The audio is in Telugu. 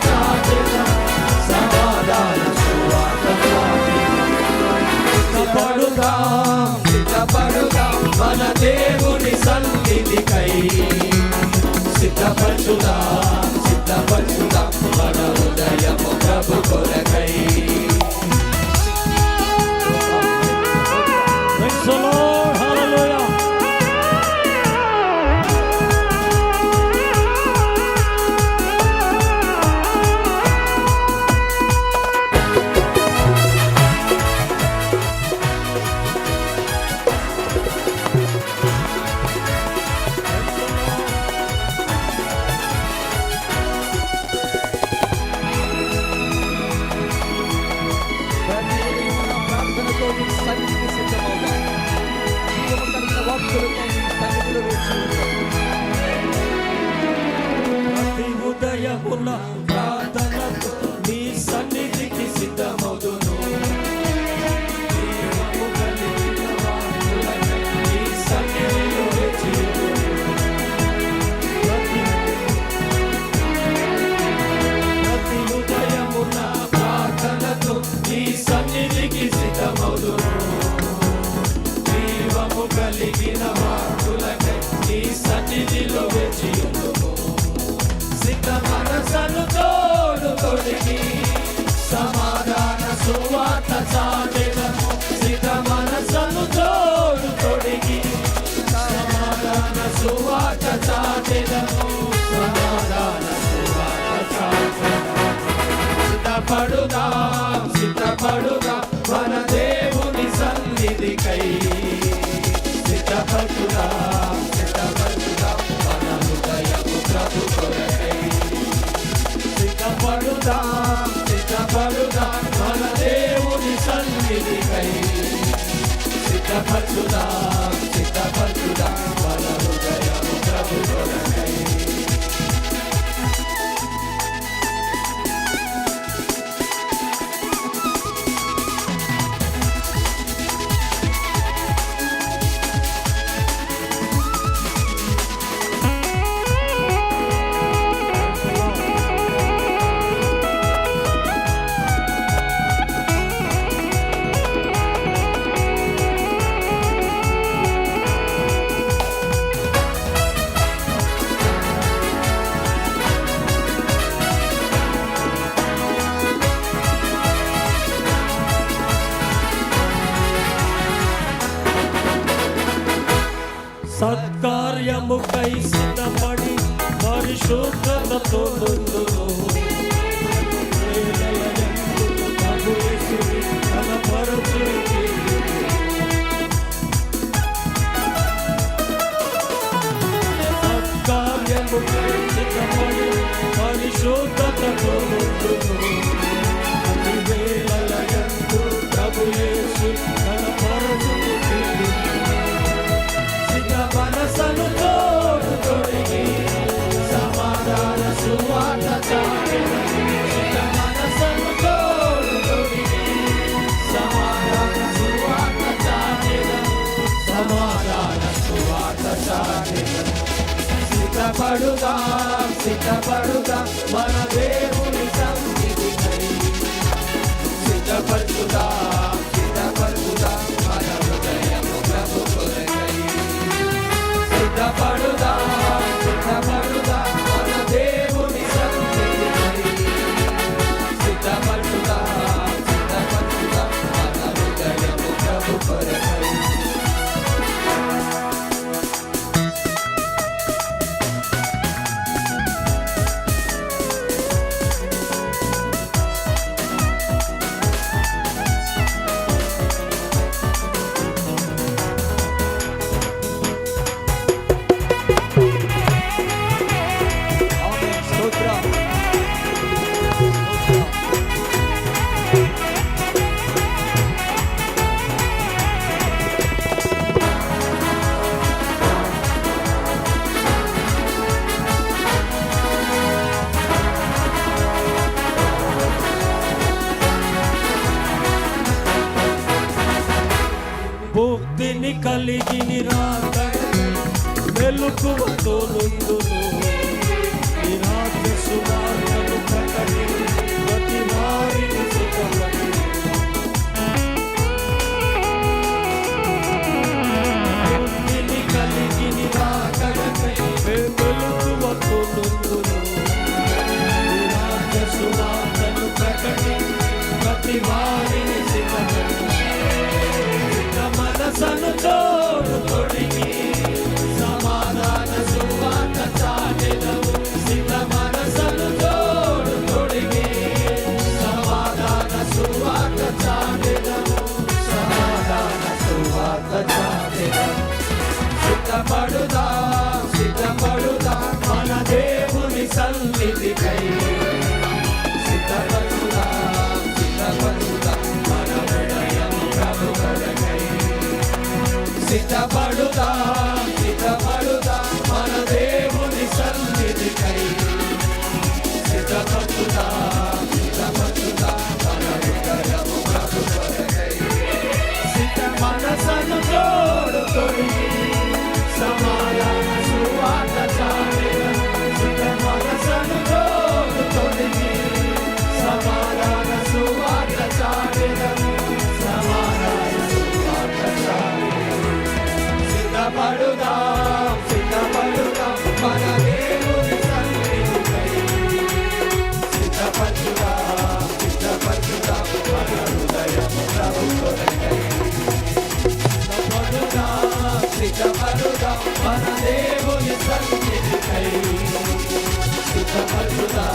చాటెదం, సమాధాన సువార్త సిద్ధపడుదాం, సిద్ధపడుదాం మన దేవుని సన్నిధికై. సిద్ధపరచుదాం, సిద్ధపరచుదాం మన హృదయము ప్రభు కొరకై. Praise the Lord, hallelujah. ప్రతి ఉదయమున ప్రార్థనతో నీ సన్నిధికి సిద్ధమౌదును. దీనము కలిగిన వారులకై నీ సన్నిధిలో వేచియుందును. ప్రతి ఉదయమున ప్రార్థనతో నీ సన్నిధికి సిద్ధమౌదును. జీవము కలిగిన వారులకై నీ సన్నిధిలో వేచియుందుము. సిద్ధ మనసను తోడు తొడిగి సమాధాన సువార్త చాటెదము. సిద్ధ మనసను తోడు తొడిగి సమాధాన సువార్త చాటెదము, సమాధాన సువార్త చాటెదము. సిద్ధపడుదాం, సిద్ధపడుదాం మన దేవుని సన్నిధికై. సిద్ధపడుదాం, సిద్ధపడుదాం మన హృదయము ప్రభు కొరకై. సిద్ధపడుదాం, సిద్ధపడుదాం మన దేవుని సన్నిధికై. సిద్ధపడుదాం, సిద్ధపడుదాం మన హృదయము ప్రభు కొరకై. సత్కార్యముకై సిద్ధపడి పరిశుద్ధతతో నుండును. ప్రభు యేసుని కనపరచుడి. సత్కార్యముకై సిద్ధపడి పరిశుద్ధతతో నుండును. అన్ని వేళలయందు ప్రభు యేసు కనపరచుడి. మనసను తోడు తొడిగి సమాధాన సువార్త చాటెదము. మనసను తోడు తొడిగి సమాధాన సువార్త చాటెదము, సమాధాన సువార్త చాటెదము. సిద్ధపడుదాం, సిద్ధపడుదాం మన దేవుని సన్నిధికై. సిద్ధపడుదాం, సిద్ధపడుదాం మన హృదయము ప్రభు కొరకై. సిద్ధపడుదాం, సిద్ధపడుదాం మన దేవుని సన్నిధికై. సిద్ధపడుదాం, సిద్ధపడుదాం మన హృదయము ప్రభు కొరకై. భక్తిని కలిగి మెలకువతో నుండును. నీ రాజ్య సువార్తను ప్రకటించుటకై వారిని సిద్ధ మనసను తోడు తొడిగి సమాధాన సువార్త చాటెదము సిద్ధ మనసను తోడు తొడిగి సమాధాన సువార్త చాటెదము సమాధాన సువార్త చాటెదము సిద్ధపడుదా సిద్ధపడుదా మన దేవుని సన్నిధికై సిద్ధపడుదా సిద్ధపడుదా మన హృదయం ప్రభు కొరకై సిద్ధపడుదా సిద్ధపడుదా మన దేవుని సన్నిధికై సిద్ధపడుదా సిద్ధపడుదా మన హృదయం ప్రభు కొరకై సిద్ధ మనసను తోడు తొడిగి సమాధాన సువార్త చాటెదము సిద్ధ మనసను తోడు తొడిగి సమాధాన సువార్త చాటెదము సమాధాన సువార్త చాటెదము సిద్ధపడుదా సిద్ధపడుదా మన దేవుని సన్నిధికై సిద్ధపడుదా సిద్ధపడుదా మన హృదయము ప్రభు కొరకై సిద్ధపడుదా సిద్ధపడుదా మన దేవుని సన్నిధికై సిద్ధపడుదా